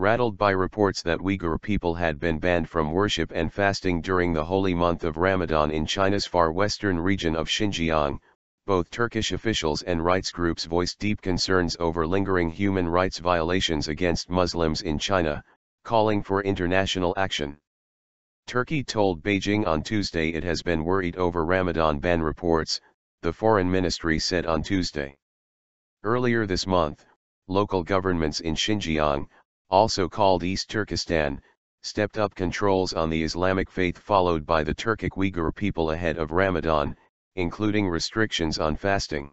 Rattled by reports that Uyghur people had been banned from worship and fasting during the holy month of Ramadan in China's far western region of Xinjiang, both Turkish officials and rights groups voiced deep concerns over lingering human rights violations against Muslims in China, calling for international action. Turkey told Beijing on Tuesday it has been worried over Ramadan ban reports, the foreign ministry said on Tuesday. Earlier this month, local governments in Xinjiang, also called East Turkistan, stepped up controls on the Islamic faith followed by the Turkic Uighur people ahead of Ramadan, including restrictions on fasting.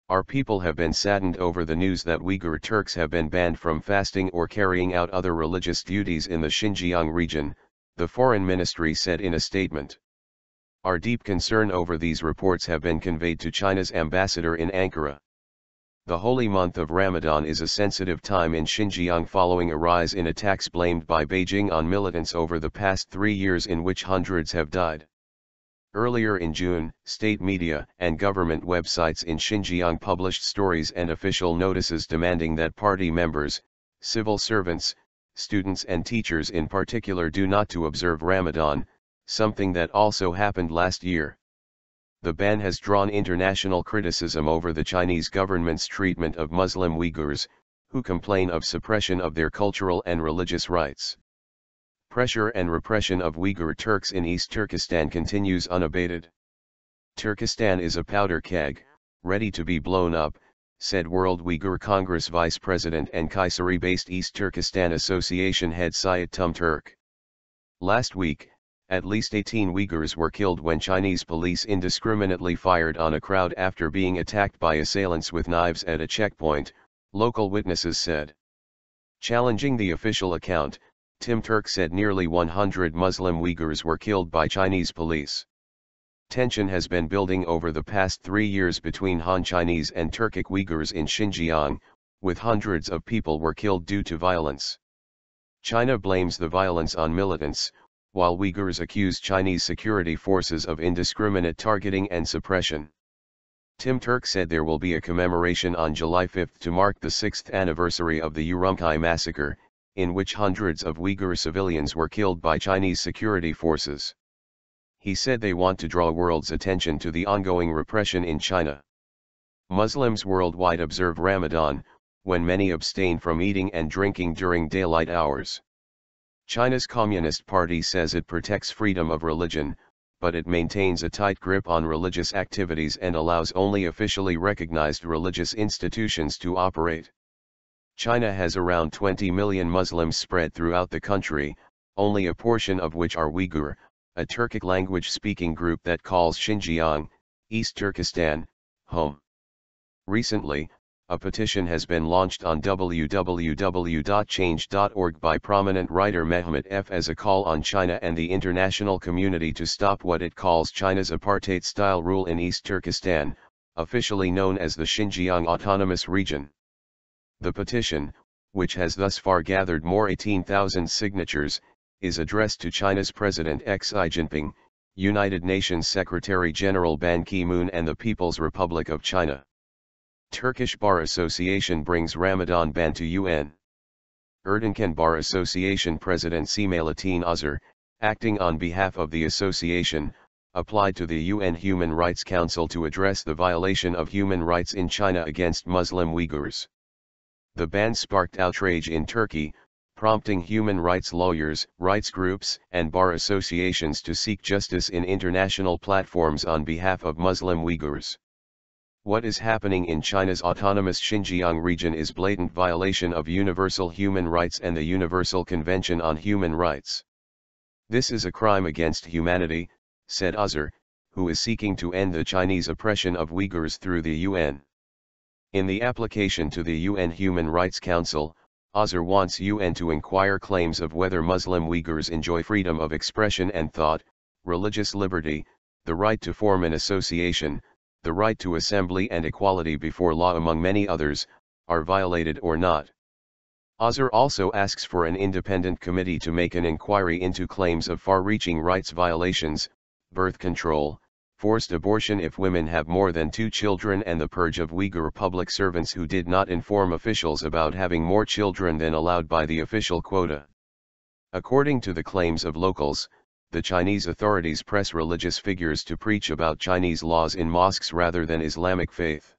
Our people have been saddened over the news that Uighur Turks have been banned from fasting or carrying out other religious duties in the Xinjiang region, the foreign ministry said in a statement. Our deep concern over these reports have been conveyed to China's ambassador in Ankara. The holy month of Ramadan is a sensitive time in Xinjiang following a rise in attacks blamed by Beijing on militants over the past 3 years in which hundreds have died. Earlier in June, state media and government websites in Xinjiang published stories and official notices demanding that party members, civil servants, students and teachers in particular do not to observe Ramadan, something that also happened last year. The ban has drawn international criticism over the Chinese government's treatment of Muslim Uyghurs, who complain of suppression of their cultural and religious rights. Pressure and repression of Uighur Turks in East Turkistan continues unabated. Turkestan is a powder keg, ready to be blown up, said World Uyghur Congress Vice President and Kayseri-based East Turkistan Association head Syed Turk. Last week, at least 18 Uyghurs were killed when Chinese police indiscriminately fired on a crowd after being attacked by assailants with knives at a checkpoint, local witnesses said. Challenging the official account, Turk said nearly 100 Muslim Uyghurs were killed by Chinese police. Tension has been building over the past 3 years between Han Chinese and Turkic Uyghurs in Xinjiang, with hundreds of people were killed due to violence. China blames the violence on militants, while Uyghurs accuse Chinese security forces of indiscriminate targeting and suppression. Turk said there will be a commemoration on July 5 to mark the 6th anniversary of the Urumqi massacre, in which hundreds of Uyghur civilians were killed by Chinese security forces. He said they want to draw world's attention to the ongoing repression in China. Muslims worldwide observe Ramadan, when many abstain from eating and drinking during daylight hours. China's Communist Party says it protects freedom of religion, but it maintains a tight grip on religious activities and allows only officially recognized religious institutions to operate. China has around 20 million Muslims spread throughout the country, only a portion of which are Uighur, a Turkic language-speaking group that calls Xinjiang, East Turkistan, home. Recently, a petition has been launched on www.change.org by prominent writer Mehmet F. as a call on China and the international community to stop what it calls China's apartheid-style rule in East Turkistan, officially known as the Xinjiang Autonomous Region. The petition, which has thus far gathered more 18,000 signatures, is addressed to China's President Xi Jinping, United Nations Secretary-General Ban Ki-moon and the People's Republic of China. Turkish Bar Association brings Ramadan ban to UN. Erdogan Bar Association President Semalettin Uighur, acting on behalf of the association, applied to the UN Human Rights Council to address the violation of human rights in China against Muslim Uyghurs. The ban sparked outrage in Turkey, prompting human rights lawyers, rights groups, and bar associations to seek justice in international platforms on behalf of Muslim Uyghurs. What is happening in China's autonomous Xinjiang region is blatant violation of universal human rights and the Universal Convention on Human Rights. This is a crime against humanity, said Uighur, who is seeking to end the Chinese oppression of Uyghurs through the UN. In the application to the UN Human Rights Council, Uighur wants UN to inquire claims of whether Muslim Uyghurs enjoy freedom of expression and thought, religious liberty, the right to form an association, the right to assembly and equality before law among many others, are violated or not. Uighur also asks for an independent committee to make an inquiry into claims of far-reaching rights violations, birth control, forced abortion if women have more than 2 children, and the purge of Uyghur public servants who did not inform officials about having more children than allowed by the official quota. According to the claims of locals, the Chinese authorities press religious figures to preach about Chinese laws in mosques rather than Islamic faith.